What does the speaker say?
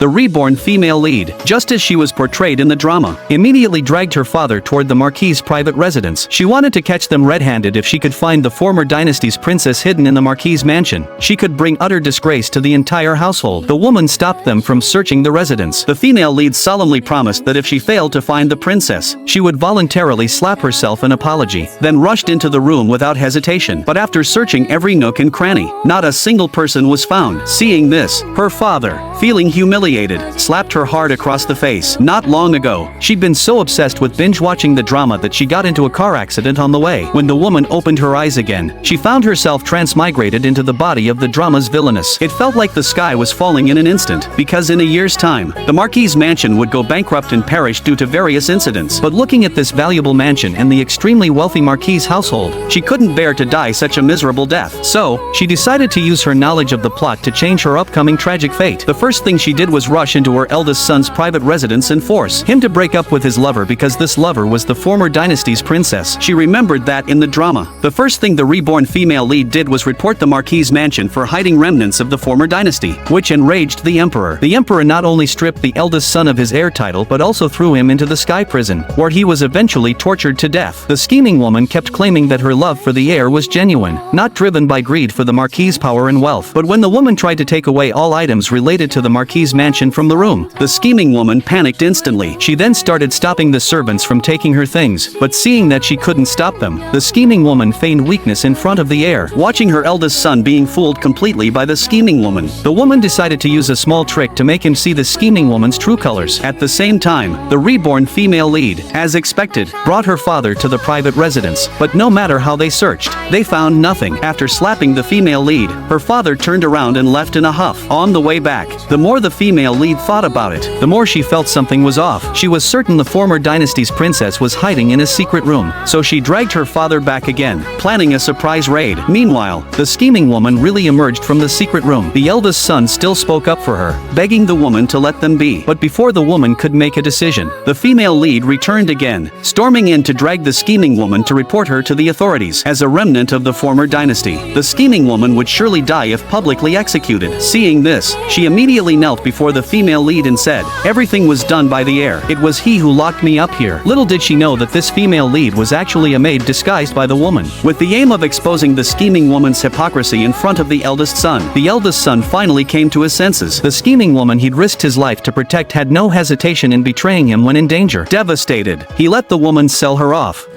the reborn female lead, just as she was portrayed in the drama, immediately dragged her father toward the Marquis' private residence. She wanted to catch them red-handed if she could find the former dynasty's princess hidden in the Marquis' mansion. She could bring utter disgrace to the entire household. The woman stopped them from searching the residence. The female lead solemnly promised that if she failed to find the princess, she would voluntarily slap herself an apology, then rushed into the room without hesitation. But after searching every nook and cranny, not a single person was found. Seeing this, her father, feeling humiliated, slapped her hard across the face. Not long ago, she'd been so obsessed with binge-watching the drama that she got into a car accident on the way. When the woman opened her eyes again, she found herself transmigrated into the body of the drama's villainess. It felt like the sky was falling in an instant, because in a year's time, the Marquis' mansion would go bankrupt and perish due to various incidents. But looking at this valuable mansion and the extremely wealthy Marquis' household, she couldn't bear to die such a miserable death. So, she decided to use her knowledge of the plot to change her upcoming tragic fate. The first thing she did was rush into her eldest son's private residence and force him to break up with his lover because this lover was the former dynasty's princess. She remembered that in the drama, the first thing the reborn female lead did was report the Marquis' mansion for hiding remnants of the former dynasty, which enraged the emperor. The emperor not only stripped the eldest son of his heir title but also threw him into the sky prison, where he was eventually tortured to death. The scheming woman kept claiming that her love for the heir was genuine, not driven by greed for the Marquis' power and wealth. But when the woman tried to take away all items related to the Marquis' mansion from the room, the scheming woman panicked instantly. She then started stopping the servants from taking her things, but seeing that she couldn't stop them, the scheming woman feigned weakness in front of the heir. Watching her eldest son being fooled completely by the scheming woman, the woman decided to use a small trick to make him see the scheming woman's true colors. At the same time, the reborn female lead, as expected, brought her father to the private residence, but no matter how they searched, they found nothing. After slapping the female lead, her father turned around and left in a huff. On the way back, the more the female lead thought about it, the more she felt something was off. She was certain the former dynasty's princess was hiding in a secret room, so she dragged her father back again, planning a surprise raid. Meanwhile, the scheming woman really emerged from the secret room. The eldest son still spoke up for her, begging the woman to let them be. But before the woman could make a decision, the female lead returned again, storming in to drag the scheming woman to report her to the authorities as a remnant of the former dynasty. The scheming woman would surely die if publicly executed. Seeing this, she immediately knelt before the female lead and said, "Everything was done by the heir. It was he who locked me up here." Little did she know that this female lead was actually a maid disguised by the woman. With the aim of exposing the scheming woman's hypocrisy in front of the eldest son finally came to his senses. The scheming woman he'd risked his life to protect had no hesitation in betraying him when in danger. Devastated, he let the woman sell her off.